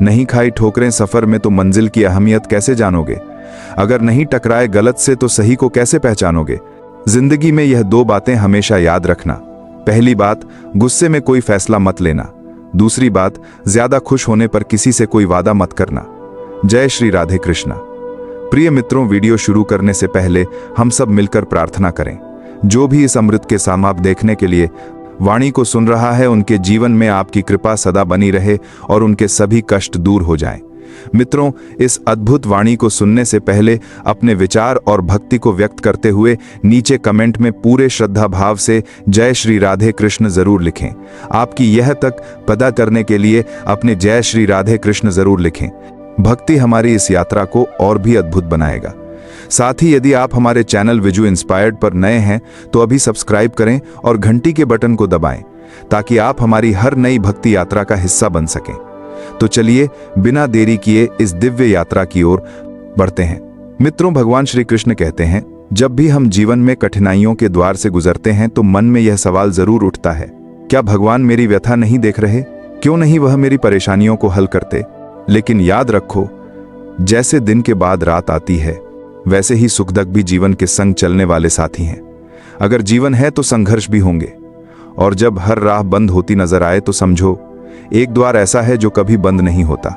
नहीं खाई ठोकरें सफर में तो मंजिल की अहमियत कैसे जानोगे? अगर नहीं टकराए गलत से तो सही को कैसे पहचानोगे? जिंदगी में यह दो बातें हमेशा याद रखना। पहली बात, गुस्से में कोई फैसला मत लेना। दूसरी बात, ज्यादा खुश होने पर किसी से कोई वादा मत करना। जय श्री राधे कृष्णा। प्रिय मित्रों, वीडियो शुरू करने से पहले हम सब मिलकर प्रार्थना करें। जो भी इस अमृत के समाप्त देखने के लिए वाणी को सुन रहा है, उनके जीवन में आपकी कृपा सदा बनी रहे और उनके सभी कष्ट दूर हो जाएं। मित्रों, इस अद्भुत वाणी को सुनने से पहले अपने विचार और भक्ति को व्यक्त करते हुए नीचे कमेंट में पूरे श्रद्धा भाव से जय श्री राधे कृष्ण जरूर लिखें। आपकी यह तक पता करने के लिए अपने जय श्री राधे कृष्ण जरूर लिखें। भक्ति हमारी इस यात्रा को और भी अद्भुत बनाएगा। साथ ही यदि आप हमारे चैनल विजु इंस्पायर्ड पर नए हैं तो अभी सब्सक्राइब करें और घंटी के बटन को दबाएं ताकि आप हमारी हर नई भक्ति यात्रा का हिस्सा बन सकें। तो चलिए बिना देरी किए इस दिव्य यात्रा की ओर बढ़ते हैं। मित्रों, भगवान श्री कृष्ण कहते हैं, जब भी हम जीवन में कठिनाइयों के द्वार से गुजरते हैं तो मन में यह सवाल जरूर उठता है, क्या भगवान मेरी व्यथा नहीं देख रहे? क्यों नहीं वह मेरी परेशानियों को हल करते? लेकिन याद रखो, जैसे दिन के बाद रात आती है, वैसे ही सुख दुख भी जीवन के संग चलने वाले साथी हैं। अगर जीवन है तो संघर्ष भी होंगे, और जब हर राह बंद होती नजर आए तो समझो एक द्वार ऐसा है जो कभी बंद नहीं होता।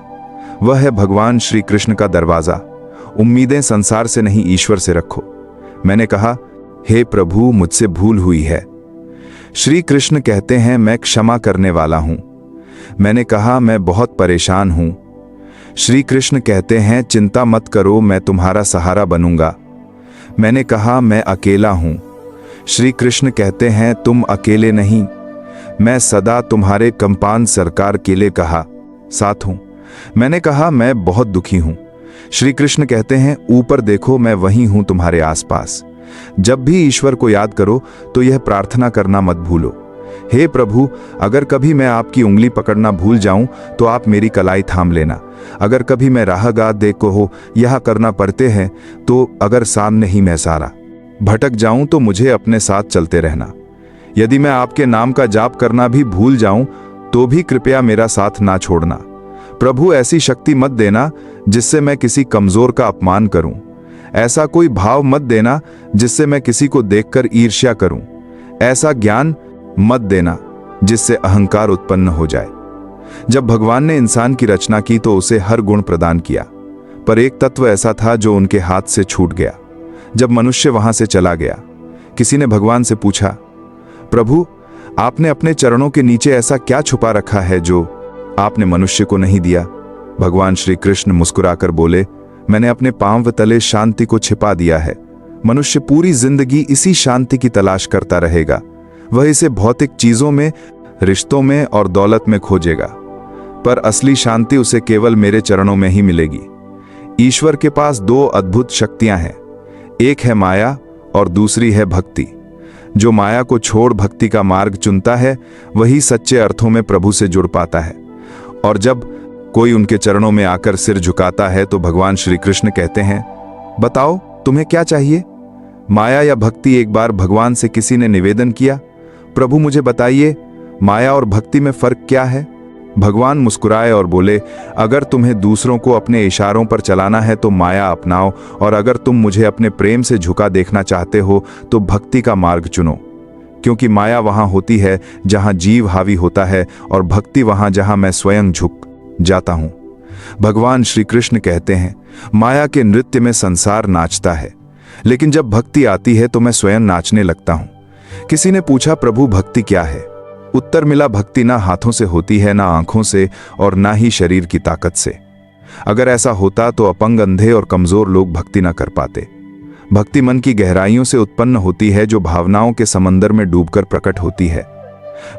वह है भगवान श्री कृष्ण का दरवाजा। उम्मीदें संसार से नहीं, ईश्वर से रखो। मैंने कहा, हे प्रभु, मुझसे भूल हुई है। श्री कृष्ण कहते हैं, मैं क्षमा करने वाला हूं। मैंने कहा, मैं बहुत परेशान हूं। श्री कृष्ण कहते हैं, चिंता मत करो, मैं तुम्हारा सहारा बनूंगा। मैंने कहा, मैं अकेला हूं। श्री कृष्ण कहते हैं, तुम अकेले नहीं, मैं सदा तुम्हारे कंपान सरकार के लिए कहा साथ हूं। मैंने कहा, मैं बहुत दुखी हूं। श्री कृष्ण कहते हैं, ऊपर देखो, मैं वहीं हूं तुम्हारे आसपास। जब भी ईश्वर को याद करो तो यह प्रार्थना करना मत भूलो, हे प्रभु, अगर कभी मैं आपकी उंगली पकड़ना भूल जाऊं तो आप मेरी कलाई थाम लेना। अगर कभी मैं राहगीर देख को हो यह करना पड़ते हैं तो अगर सामने ही मैं सारा भटक जाऊं तो मुझे अपने साथ चलते रहना। यदि मैं आपके नाम का जाप करना भी भूल जाऊं तो भी कृपया मेरा साथ ना छोड़ना। प्रभु, ऐसी शक्ति मत देना जिससे मैं किसी कमजोर का अपमान करूं। ऐसा कोई भाव मत देना जिससे मैं किसी को देखकर ईर्ष्या करूं। ऐसा ज्ञान मत देना जिससे अहंकार उत्पन्न हो जाए। जब भगवान ने इंसान की रचना की तो उसे हर गुण प्रदान किया, पर एक तत्व ऐसा था जो उनके हाथ से छूट गया। जब मनुष्य वहां से चला गया, किसी ने भगवान से पूछा, प्रभु, आपने अपने चरणों के नीचे ऐसा क्या छुपा रखा है जो आपने मनुष्य को नहीं दिया? भगवान श्री कृष्ण मुस्कुराकर बोले, मैंने अपने पांव तले शांति को छिपा दिया है। मनुष्य पूरी जिंदगी इसी शांति की तलाश करता रहेगा। वह इसे भौतिक चीजों में, रिश्तों में और दौलत में खोजेगा, पर असली शांति उसे केवल मेरे चरणों में ही मिलेगी। ईश्वर के पास दो अद्भुत शक्तियां हैं, एक है माया और दूसरी है भक्ति। जो माया को छोड़ भक्ति का मार्ग चुनता है वही सच्चे अर्थों में प्रभु से जुड़ पाता है। और जब कोई उनके चरणों में आकर सिर झुकाता है तो भगवान श्री कृष्ण कहते हैं, बताओ तुम्हें क्या चाहिए? माया या भक्ति? एक बार भगवान से किसी ने निवेदन किया, प्रभु मुझे बताइए, माया और भक्ति में फर्क क्या है? भगवान मुस्कुराए और बोले, अगर तुम्हें दूसरों को अपने इशारों पर चलाना है तो माया अपनाओ, और अगर तुम मुझे अपने प्रेम से झुका देखना चाहते हो तो भक्ति का मार्ग चुनो। क्योंकि माया वहां होती है जहां जीव हावी होता है और भक्ति वहां जहां मैं स्वयं झुक जाता हूं। भगवान श्री कृष्ण कहते हैं, माया के नृत्य में संसार नाचता है, लेकिन जब भक्ति आती है तो मैं स्वयं नाचने लगता हूं। किसी ने पूछा, प्रभु भक्ति क्या है? उत्तर मिला, भक्ति ना हाथों से होती है, ना आंखों से, और ना ही शरीर की ताकत से। अगर ऐसा होता तो अपंग, अंधे और कमजोर लोग भक्ति ना कर पाते। भक्ति मन की गहराइयों से उत्पन्न होती है जो भावनाओं के समंदर में डूबकर प्रकट होती है।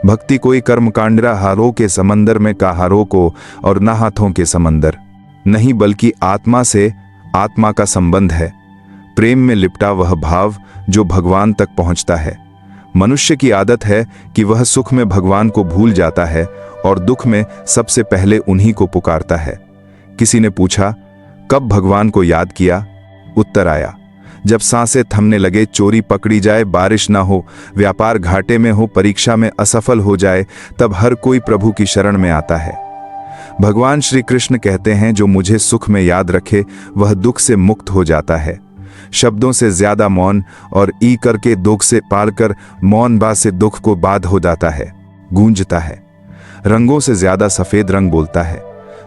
भक्ति कोई कर्मकांडरा हारों के समंदर में कहारों को और ना हाथों के समंदर नहीं, बल्कि आत्मा से आत्मा का संबंध है। प्रेम में लिपटा वह भाव जो भगवान तक पहुंचता है। मनुष्य की आदत है कि वह सुख में भगवान को भूल जाता है और दुख में सबसे पहले उन्हीं को पुकारता है। किसी ने पूछा, कब भगवान को याद किया? उत्तर आया, जब सांसें थमने लगे, चोरी पकड़ी जाए, बारिश ना हो, व्यापार घाटे में हो, परीक्षा में असफल हो जाए, तब हर कोई प्रभु की शरण में आता है। भगवान श्री कृष्ण कहते हैं, जो मुझे सुख में याद रखे वह दुख से मुक्त हो जाता है। शब्दों से ज्यादा मौन और ई करके दुख से पालकर मौन बा से दुख को बाध हो जाता है, गूंजता है। रंगों से ज्यादा सफेद रंग बोलता है,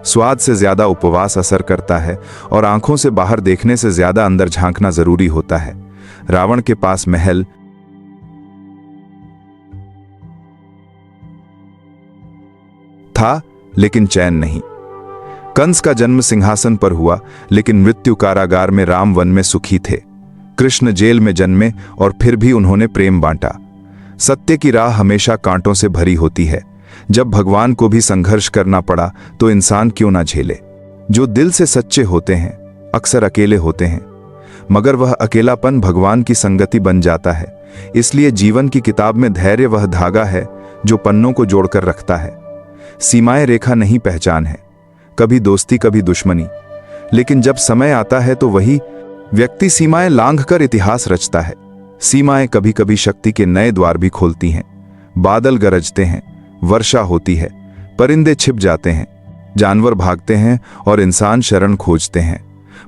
स्वाद से ज्यादा उपवास असर करता है, और आंखों से बाहर देखने से ज्यादा अंदर झांकना जरूरी होता है। रावण के पास महल था लेकिन चैन नहीं। कंस का जन्म सिंहासन पर हुआ लेकिन मृत्यु कारागार में, राम वन में सुखी थे। कृष्ण जेल में जन्मे और फिर भी उन्होंने प्रेम बांटा। सत्य की राह हमेशा कांटों से भरी होती है। जब भगवान को भी संघर्ष करना पड़ा तो इंसान क्यों ना झेले। जो दिल से सच्चे होते हैं अक्सर अकेले होते हैं, मगर वह अकेलापन भगवान की संगति बन जाता है। इसलिए जीवन की किताब में धैर्य वह धागा है जो पन्नों को जोड़कर रखता है। सीमाएं रेखा नहीं, पहचान है। कभी दोस्ती कभी दुश्मनी, लेकिन जब समय आता है तो वही व्यक्ति सीमाएं लांघकर इतिहास रचता है। सीमाएं कभी कभी शक्ति के नए द्वार भी खोलती हैं। बादल गरजते हैं, वर्षा होती है, परिंदे छिप जाते हैं, जानवर भागते हैं और इंसान शरण खोजते हैं,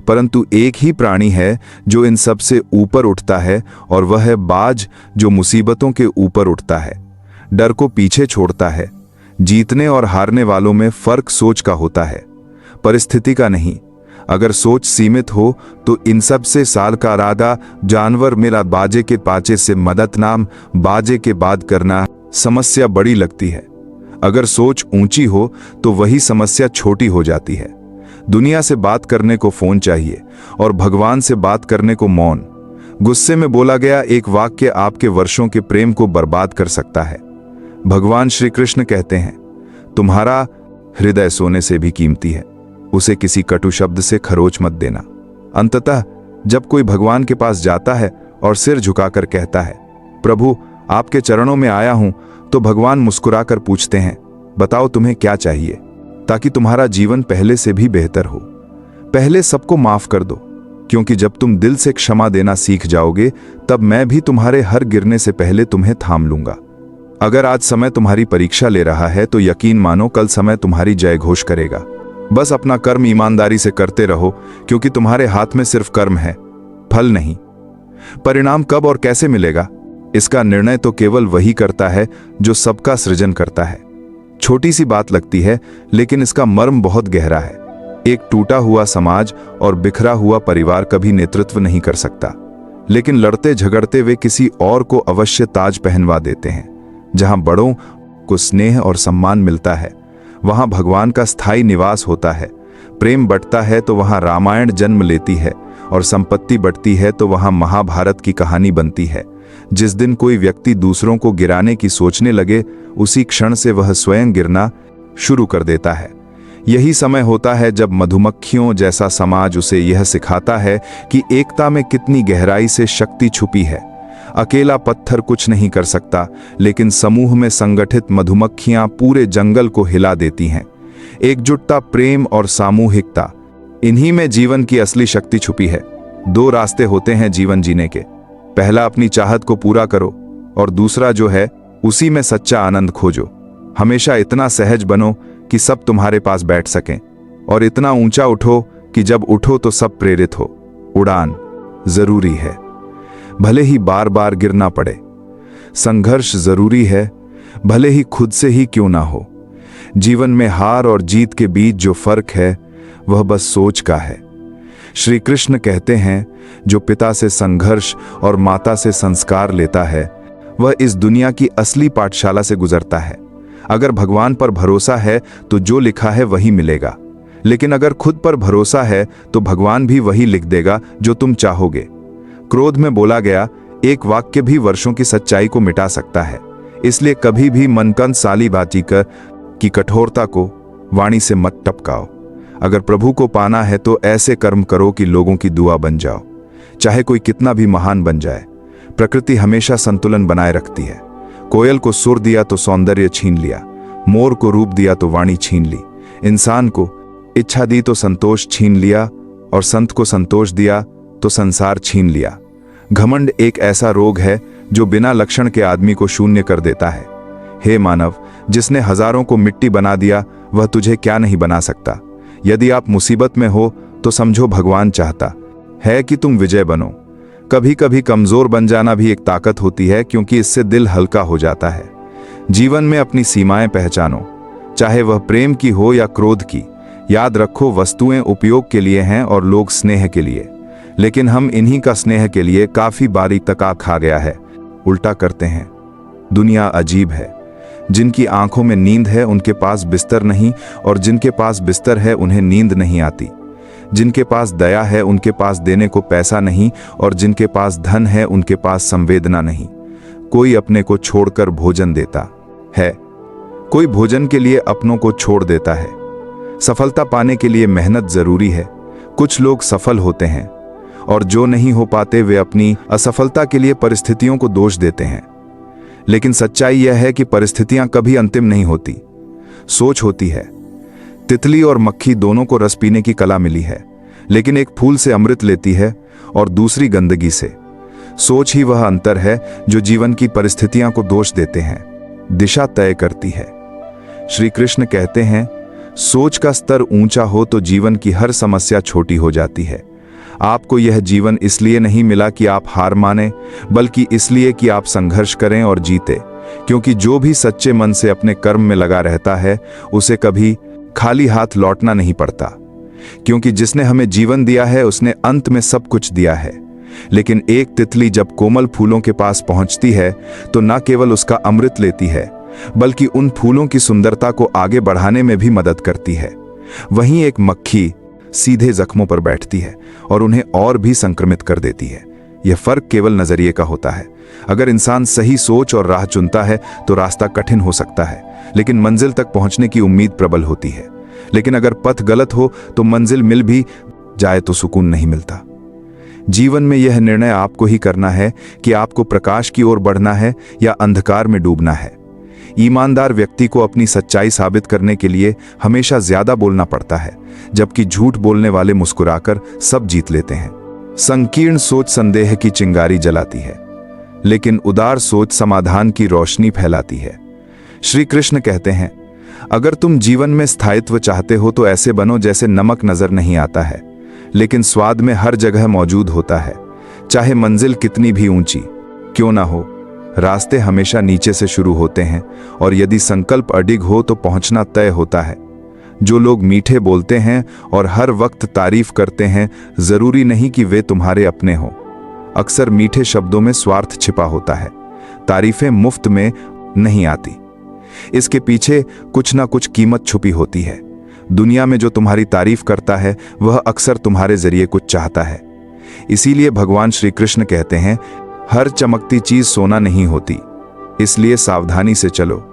परंतु एक ही प्राणी है जो इन सब से ऊपर उठता है, और वह है बाज, जो मुसीबतों के ऊपर उठता है, डर को पीछे छोड़ता है। जीतने और हारने वालों में फर्क सोच का होता है, परिस्थिति का नहीं। अगर सोच सीमित हो तो इन सब से साल का राधा जानवर मेरा बाजे के पाचे से मदद नाम बाजे के बाद करना समस्या बड़ी लगती है। अगर सोच ऊंची हो तो वही समस्या छोटी हो जाती है। दुनिया से बात करने को फोन चाहिए और भगवान से बात करने को मौन। गुस्से में बोला गया एक वाक्य आपके वर्षों के प्रेम को बर्बाद कर सकता है। भगवान श्री कृष्ण कहते हैं, तुम्हारा हृदय सोने से भी कीमती है, उसे किसी कटु शब्द से खरोच मत देना। अंततः जब कोई भगवान के पास जाता है और सिर झुकाकर कहता है, प्रभु आपके चरणों में आया हूं, तो भगवान मुस्कुराकर पूछते हैं, बताओ तुम्हें क्या चाहिए, ताकि तुम्हारा जीवन पहले से भी बेहतर हो। पहले सबको माफ कर दो, क्योंकि जब तुम दिल से क्षमा देना सीख जाओगे तब मैं भी तुम्हारे हर गिरने से पहले तुम्हें थाम लूंगा। अगर आज समय तुम्हारी परीक्षा ले रहा है तो यकीन मानो कल समय तुम्हारी जय घोष करेगा। बस अपना कर्म ईमानदारी से करते रहो, क्योंकि तुम्हारे हाथ में सिर्फ कर्म है, फल नहीं। परिणाम कब और कैसे मिलेगा, इसका निर्णय तो केवल वही करता है जो सबका सृजन करता है। छोटी सी बात लगती है, लेकिन इसका मर्म बहुत गहरा है। एक टूटा हुआ समाज और बिखरा हुआ परिवार कभी नेतृत्व नहीं कर सकता, लेकिन लड़ते झगड़ते वे किसी और को अवश्य ताज पहनवा देते हैं। जहां बड़ों को स्नेह और सम्मान मिलता है, वहां भगवान का स्थायी निवास होता है। प्रेम बढ़ता है तो वहां रामायण जन्म लेती है, और संपत्ति बढ़ती है तो वहां महाभारत की कहानी बनती है। जिस दिन कोई व्यक्ति दूसरों को गिराने की सोचने लगे, उसी क्षण से वह स्वयं गिरना शुरू कर देता है। यही समय होता है जब मधुमक्खियों जैसा समाज उसे यह सिखाता है कि एकता में कितनी गहराई से शक्ति छुपी है। अकेला पत्थर कुछ नहीं कर सकता, लेकिन समूह में संगठित मधुमक्खियां पूरे जंगल को हिला देती हैं। एकजुटता, प्रेम और सामूहिकता, इन्हीं में जीवन की असली शक्ति छुपी है। दो रास्ते होते हैं जीवन जीने के, पहला अपनी चाहत को पूरा करो, और दूसरा जो है उसी में सच्चा आनंद खोजो। हमेशा इतना सहज बनो कि सब तुम्हारे पास बैठ सकें, और इतना ऊंचा उठो कि जब उठो तो सब प्रेरित हो। उड़ान जरूरी है, भले ही बार बार गिरना पड़े। संघर्ष जरूरी है, भले ही खुद से ही क्यों ना हो। जीवन में हार और जीत के बीच जो फर्क है वह बस सोच का है। श्री कृष्ण कहते हैं, जो पिता से संघर्ष और माता से संस्कार लेता है वह इस दुनिया की असली पाठशाला से गुजरता है। अगर भगवान पर भरोसा है तो जो लिखा है वही मिलेगा, लेकिन अगर खुद पर भरोसा है तो भगवान भी वही लिख देगा जो तुम चाहोगे। क्रोध में बोला गया एक वाक्य भी वर्षों की सच्चाई को मिटा सकता है। इसलिए कभी भी मनकंद साली बाती कर की कठोरता को वाणी से मत टपकाओ। अगर प्रभु को पाना है तो ऐसे कर्म करो कि लोगों की दुआ बन जाओ। चाहे कोई कितना भी महान बन जाए, प्रकृति हमेशा संतुलन बनाए रखती है। कोयल को सुर दिया तो सौंदर्य छीन लिया, मोर को रूप दिया तो वाणी छीन ली, इंसान को इच्छा दी तो संतोष छीन लिया, और संत को संतोष दिया तो संसार छीन लिया। घमंड एक ऐसा रोग है जो बिना लक्षण के आदमी को शून्य कर देता है। हे मानव, जिसने हजारों को मिट्टी बना दिया वह तुझे क्या नहीं बना सकता। यदि आप मुसीबत में हो तो समझो भगवान चाहता है कि तुम विजय बनो। कभी कभी कमजोर बन जाना भी एक ताकत होती है, क्योंकि इससे दिल हल्का हो जाता है। जीवन में अपनी सीमाएं पहचानो, चाहे वह प्रेम की हो या क्रोध की। याद रखो, वस्तुएं उपयोग के लिए हैं और लोग स्नेह के लिए, लेकिन हम इन्हीं का स्नेह के लिए काफी बारीक तक खा गया है, उल्टा करते हैं। दुनिया अजीब है, जिनकी आंखों में नींद है उनके पास बिस्तर नहीं, और जिनके पास बिस्तर है उन्हें नींद नहीं आती। जिनके पास दया है उनके पास देने को पैसा नहीं, और जिनके पास धन है उनके पास संवेदना नहीं। कोई अपने को छोड़कर भोजन देता है, कोई भोजन के लिए अपनों को छोड़ देता है। सफलता पाने के लिए मेहनत जरूरी है। कुछ लोग सफल होते हैं और जो नहीं हो पाते वे अपनी असफलता के लिए परिस्थितियों को दोष देते हैं। लेकिन सच्चाई यह है कि परिस्थितियां कभी अंतिम नहीं होती, सोच होती है। तितली और मक्खी दोनों को रस पीने की कला मिली है, लेकिन एक फूल से अमृत लेती है और दूसरी गंदगी से। सोच ही वह अंतर है जो जीवन की परिस्थितियां को दोष देते हैं, दिशा तय करती है। श्री कृष्ण कहते हैं, सोच का स्तर ऊंचा हो तो जीवन की हर समस्या छोटी हो जाती है। आपको यह जीवन इसलिए नहीं मिला कि आप हार माने, बल्कि इसलिए कि आप संघर्ष करें और जीते। क्योंकि जो भी सच्चे मन से अपने कर्म में लगा रहता है उसे कभी खाली हाथ लौटना नहीं पड़ता। क्योंकि जिसने हमें जीवन दिया है उसने अंत में सब कुछ दिया है। लेकिन एक तितली जब कोमल फूलों के पास पहुंचती है तो न केवल उसका अमृत लेती है, बल्कि उन फूलों की सुंदरता को आगे बढ़ाने में भी मदद करती है। वहीं एक मक्खी सीधे जख्मों पर बैठती है और उन्हें और भी संक्रमित कर देती है। यह फर्क केवल नजरिए का होता है। अगर इंसान सही सोच और राह चुनता है तो रास्ता कठिन हो सकता है, लेकिन मंजिल तक पहुंचने की उम्मीद प्रबल होती है। लेकिन अगर पथ गलत हो तो मंजिल मिल भी जाए तो सुकून नहीं मिलता। जीवन में यह निर्णय आपको ही करना है कि आपको प्रकाश की ओर बढ़ना है या अंधकार में डूबना है। ईमानदार व्यक्ति को अपनी सच्चाई साबित करने के लिए हमेशा ज्यादा बोलना पड़ता है, जबकि झूठ बोलने वाले मुस्कुराकर सब जीत लेते हैं। संकीर्ण सोच संदेह की चिंगारी जलाती है, लेकिन उदार सोच समाधान की रोशनी फैलाती है। श्री कृष्ण कहते हैं, अगर तुम जीवन में स्थायित्व चाहते हो तो ऐसे बनो जैसे नमक नजर नहीं आता है, लेकिन स्वाद में हर जगह मौजूद होता है। चाहे मंजिल कितनी भी ऊंची क्यों ना हो, रास्ते हमेशा नीचे से शुरू होते हैं, और यदि संकल्प अडिग हो तो पहुंचना तय होता है। जो लोग मीठे बोलते हैं और हर वक्त तारीफ करते हैं, जरूरी नहीं कि वे तुम्हारे अपने हों। अक्सर मीठे शब्दों में स्वार्थ छिपा होता है। तारीफें मुफ्त में नहीं आती, इसके पीछे कुछ ना कुछ कीमत छुपी होती है। दुनिया में जो तुम्हारी तारीफ करता है वह अक्सर तुम्हारे जरिए कुछ चाहता है। इसीलिए भगवान श्री कृष्ण कहते हैं, हर चमकती चीज सोना नहीं होती, इसलिए सावधानी से चलो।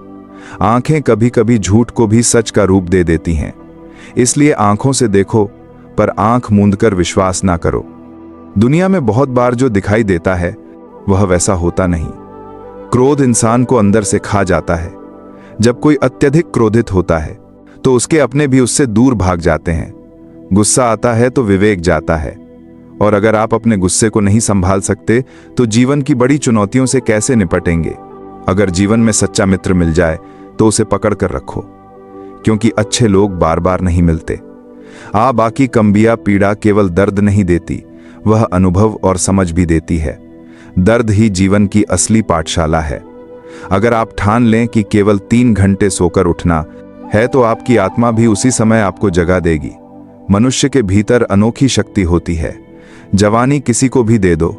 आंखें कभी कभी झूठ को भी सच का रूप दे देती हैं, इसलिए आंखों से देखो पर आंख मूंदकर विश्वास ना करो। दुनिया में बहुत बार जो दिखाई देता है वह वैसा होता नहीं। क्रोध इंसान को अंदर से खा जाता है। जब कोई अत्यधिक क्रोधित होता है तो उसके अपने भी उससे दूर भाग जाते हैं। गुस्सा आता है तो विवेक जाता है, और अगर आप अपने गुस्से को नहीं संभाल सकते तो जीवन की बड़ी चुनौतियों से कैसे निपटेंगे। अगर जीवन में सच्चा मित्र मिल जाए तो उसे पकड़ कर रखो, क्योंकि अच्छे लोग बार बार नहीं मिलते। बाकी कम्बिया पीड़ा केवल दर्द नहीं देती, वह अनुभव और समझ भी देती है। दर्द ही जीवन की असली पाठशाला है। अगर आप ठान लें कि केवल 3 घंटे सोकर उठना है तो आपकी आत्मा भी उसी समय आपको जगा देगी। मनुष्य के भीतर अनोखी शक्ति होती है। जवानी किसी को भी दे दो,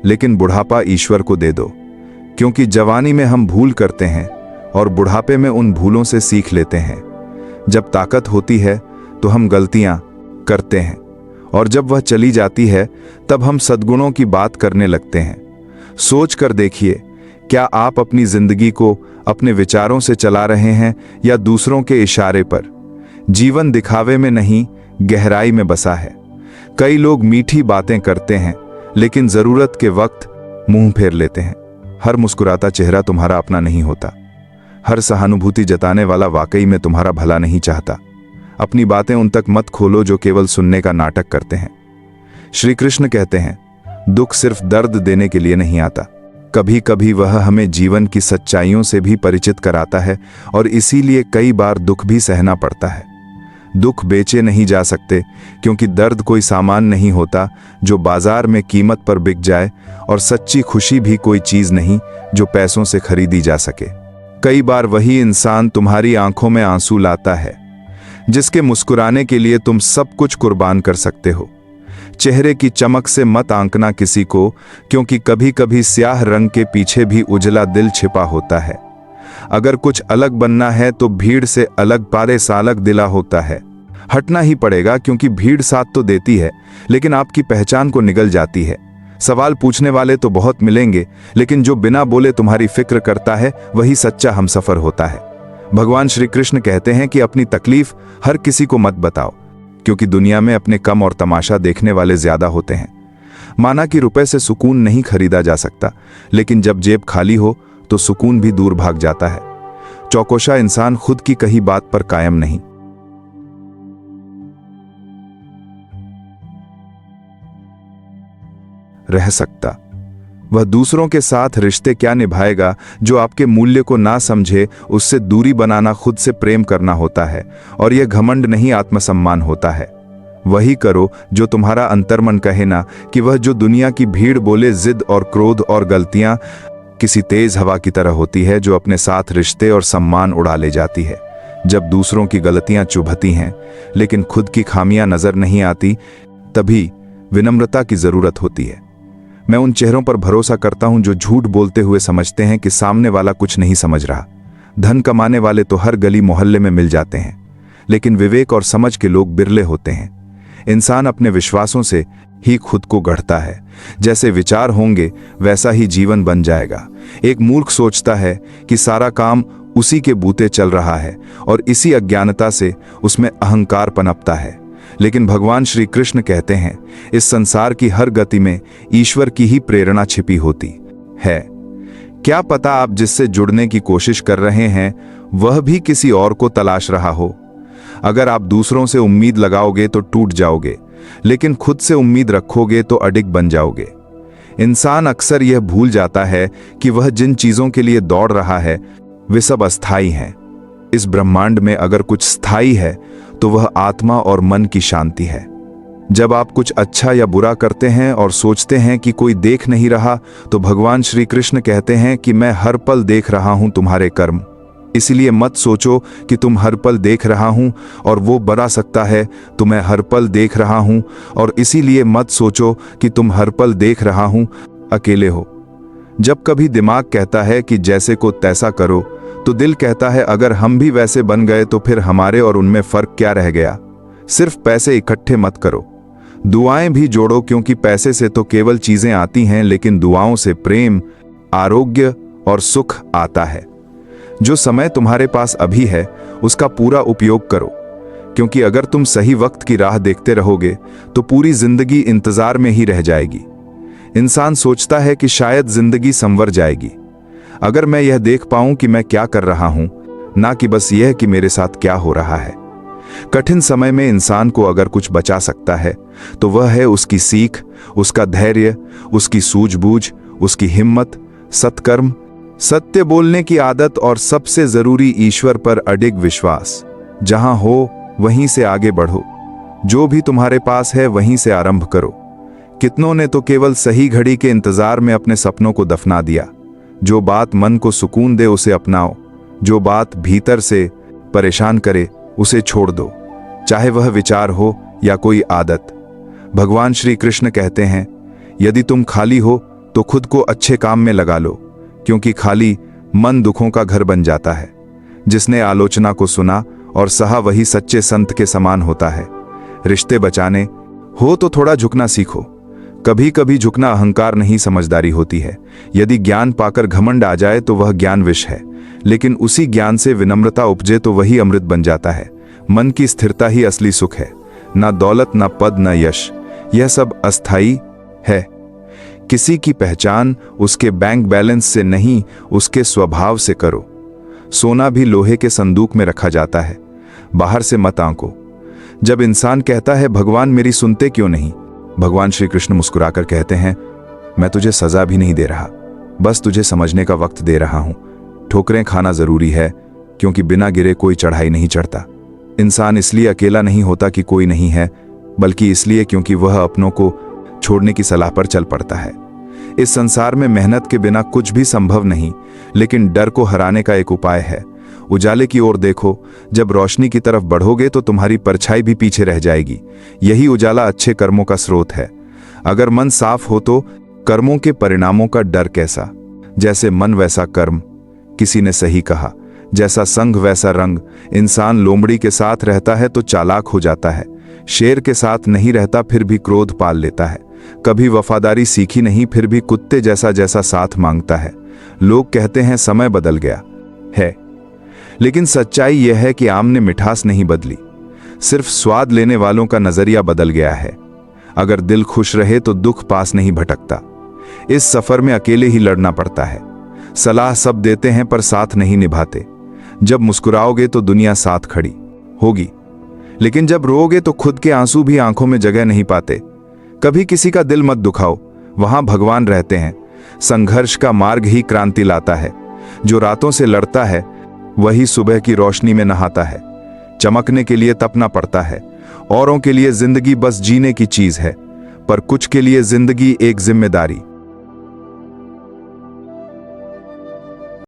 लेकिन बुढ़ापा ईश्वर को दे दो, क्योंकि जवानी में हम भूल करते हैं और बुढ़ापे में उन भूलों से सीख लेते हैं। जब ताकत होती है तो हम गलतियां करते हैं, और जब वह चली जाती है तब हम सद्गुणों की बात करने लगते हैं। सोच कर देखिए, क्या आप अपनी जिंदगी को अपने विचारों से चला रहे हैं या दूसरों के इशारे पर। जीवन दिखावे में नहीं, गहराई में बसा है। कई लोग मीठी बातें करते हैं लेकिन जरूरत के वक्त मुंह फेर लेते हैं। हर मुस्कुराता चेहरा तुम्हारा अपना नहीं होता। हर सहानुभूति जताने वाला वाकई में तुम्हारा भला नहीं चाहता। अपनी बातें उन तक मत खोलो जो केवल सुनने का नाटक करते हैं। श्री कृष्ण कहते हैं, दुख सिर्फ दर्द देने के लिए नहीं आता, कभी कभी वह हमें जीवन की सच्चाइयों से भी परिचित कराता है और इसीलिए कई बार दुख भी सहना पड़ता है। दुख बेचे नहीं जा सकते, क्योंकि दर्द कोई सामान नहीं होता जो बाजार में कीमत पर बिक जाए, और सच्ची खुशी भी कोई चीज नहीं जो पैसों से खरीदी जा सके। कई बार वही इंसान तुम्हारी आंखों में आंसू लाता है, जिसके मुस्कुराने के लिए तुम सब कुछ कुर्बान कर सकते हो। चेहरे की चमक से मत आंकना किसी को, क्योंकि कभी कभी स्याह रंग के पीछे भी उजला दिल छिपा होता है। अगर कुछ अलग बनना है तो भीड़ से अलग पारे सालक दिला होता है। हटना ही पड़ेगा, क्योंकि भीड़ साथ तो देती है लेकिन आपकी पहचान को निगल जाती है। सवाल पूछने वाले तो बहुत मिलेंगे, लेकिन जो बिना बोले तुम्हारी फिक्र करता है वही सच्चा हमसफर होता है। भगवान श्री कृष्ण कहते हैं कि अपनी तकलीफ हर किसी को मत बताओ, क्योंकि दुनिया में अपने कम और तमाशा देखने वाले ज्यादा होते हैं। माना कि रुपए से सुकून नहीं खरीदा जा सकता, लेकिन जब जेब खाली हो तो सुकून भी दूर भाग जाता है। चौकोशा इंसान खुद की कही बात पर कायम नहीं रह सकता। वह दूसरों के साथ रिश्ते क्या निभाएगा जो आपके मूल्य को ना समझे। उससे दूरी बनाना खुद से प्रेम करना होता है, और यह घमंड नहीं आत्मसम्मान होता है। वही करो जो तुम्हारा अंतर्मन कहे ना, कि वह जो दुनिया की भीड़ बोले जिद और क्रोध और गलतियां किसी तेज हवा की तरह होती है जो अपने साथ रिश्ते और सम्मान उड़ा ले जाती है। जब दूसरों की गलतियां चुभती हैं लेकिन खुद की खामियां नजर नहीं आती, तभी विनम्रता की जरूरत होती है। मैं उन चेहरों पर भरोसा करता हूं जो झूठ बोलते हुए समझते हैं कि सामने वाला कुछ नहीं समझ रहा। धन कमाने वाले तो हर गली मोहल्ले में मिल जाते हैं, लेकिन विवेक और समझ के लोग बिरले होते हैं। इंसान अपने विश्वासों से ही खुद को गढ़ता है। जैसे विचार होंगे वैसा ही जीवन बन जाएगा। एक मूर्ख सोचता है कि सारा काम उसी के बूते चल रहा है, और इसी अज्ञानता से उसमें अहंकार पनपता है। लेकिन भगवान श्री कृष्ण कहते हैं, इस संसार की हर गति में ईश्वर की ही प्रेरणा छिपी होती है। क्या पता आप जिससे जुड़ने की कोशिश कर रहे हैं वह भी किसी और को तलाश रहा हो। अगर आप दूसरों से उम्मीद लगाओगे तो टूट जाओगे, लेकिन खुद से उम्मीद रखोगे तो अडिग बन जाओगे। इंसान अक्सर यह भूल जाता है कि वह जिन चीजों के लिए दौड़ रहा है वे सब अस्थायी हैं। इस ब्रह्मांड में अगर कुछ स्थायी है तो वह आत्मा और मन की शांति है। जब आप कुछ अच्छा या बुरा करते हैं और सोचते हैं कि कोई देख नहीं रहा, तो भगवान श्री कृष्ण कहते हैं कि मैं हर पल देख रहा हूं तुम्हारे कर्म। इसलिए मत सोचो कि तुम हर पल देख रहा हूं और वो बना सकता है तो मैं हर पल देख रहा हूं, और इसीलिए मत सोचो कि तुम हर पल देख रहा हूं अकेले हो। जब कभी दिमाग कहता है कि जैसे को तैसा करो, तो दिल कहता है अगर हम भी वैसे बन गए तो फिर हमारे और उनमें फर्क क्या रह गया। सिर्फ पैसे इकट्ठे मत करो, दुआएं भी जोड़ो, क्योंकि पैसे से तो केवल चीजें आती हैं, लेकिन दुआओं से प्रेम, आरोग्य और सुख आता है। जो समय तुम्हारे पास अभी है उसका पूरा उपयोग करो, क्योंकि अगर तुम सही वक्त की राह देखते रहोगे तो पूरी जिंदगी इंतजार में ही रह जाएगी। इंसान सोचता है कि शायद जिंदगी संवर जाएगी अगर मैं यह देख पाऊं कि मैं क्या कर रहा हूं, ना कि बस यह कि मेरे साथ क्या हो रहा है। कठिन समय में इंसान को अगर कुछ बचा सकता है तो वह है उसकी सीख, उसका धैर्य, उसकी सूझबूझ, उसकी हिम्मत, सत्कर्म, सत्य बोलने की आदत और सबसे जरूरी ईश्वर पर अडिग विश्वास। जहां हो वहीं से आगे बढ़ो, जो भी तुम्हारे पास है वहीं से आरंभ करो। कितनों ने तो केवल सही घड़ी के इंतजार में अपने सपनों को दफना दिया। जो बात मन को सुकून दे उसे अपनाओ, जो बात भीतर से परेशान करे उसे छोड़ दो, चाहे वह विचार हो या कोई आदत। भगवान श्री कृष्ण कहते हैं, यदि तुम खाली हो तो खुद को अच्छे काम में लगा लो, क्योंकि खाली मन दुखों का घर बन जाता है। जिसने आलोचना को सुना और सहा वही सच्चे संत के समान होता है। रिश्ते बचाने हो तो थोड़ा झुकना सीखो। कभी कभी झुकना अहंकार नहीं, समझदारी होती है। यदि ज्ञान पाकर घमंड आ जाए तो वह ज्ञान विष है, लेकिन उसी ज्ञान से विनम्रता उपजे तो वही अमृत बन जाता है। मन की स्थिरता ही असली सुख है, ना दौलत, ना पद, ना यश। यह सब अस्थाई है। किसी की पहचान उसके बैंक बैलेंस से नहीं, उसके स्वभाव से करो। सोना भी लोहे के संदूक में रखा जाता है, बाहर से मत आंको। जब इंसान कहता है भगवान मेरी सुनते क्यों नहीं, भगवान श्री कृष्ण मुस्कुराकर कहते हैं, मैं तुझे सजा भी नहीं दे रहा, बस तुझे समझने का वक्त दे रहा हूं। ठोकरें खाना जरूरी है, क्योंकि बिना गिरे कोई चढ़ाई नहीं चढ़ता। इंसान इसलिए अकेला नहीं होता कि कोई नहीं है, बल्कि इसलिए क्योंकि वह अपनों को छोड़ने की सलाह पर चल पड़ता है। इस संसार में मेहनत के बिना कुछ भी संभव नहीं, लेकिन डर को हराने का एक उपाय है। उजाले की ओर देखो, जब रोशनी की तरफ बढ़ोगे तो तुम्हारी परछाई भी पीछे रह जाएगी। यही उजाला अच्छे कर्मों का स्रोत है। अगर मन साफ हो तो कर्मों के परिणामों का डर कैसा। जैसे मन वैसा कर्म, किसी ने सही कहा। जैसा संग वैसा रंग। इंसान लोमड़ी के साथ रहता है तो चालाक हो जाता है, शेर के साथ नहीं रहता फिर भी क्रोध पाल लेता है। कभी वफादारी सीखी नहीं, फिर भी कुत्ते जैसा जैसा साथ मांगता है। लोग कहते हैं समय बदल गया है, लेकिन सच्चाई यह है कि आम ने मिठास नहीं बदली, सिर्फ स्वाद लेने वालों का नजरिया बदल गया है। अगर दिल खुश रहे तो दुख पास नहीं भटकता। इस सफर में अकेले ही लड़ना पड़ता है। सलाह सब देते हैं पर साथ नहीं निभाते। जब मुस्कुराओगे तो दुनिया साथ खड़ी होगी, लेकिन जब रोओगे तो खुद के आंसू भी आंखों में जगह नहीं पाते। कभी किसी का दिल मत दुखाओ, वहां भगवान रहते हैं। संघर्ष का मार्ग ही क्रांति लाता है। जो रातों से लड़ता है वही सुबह की रोशनी में नहाता है। चमकने के लिए तपना पड़ता है। औरों के लिए जिंदगी बस जीने की चीज है, पर कुछ के लिए जिंदगी एक जिम्मेदारी।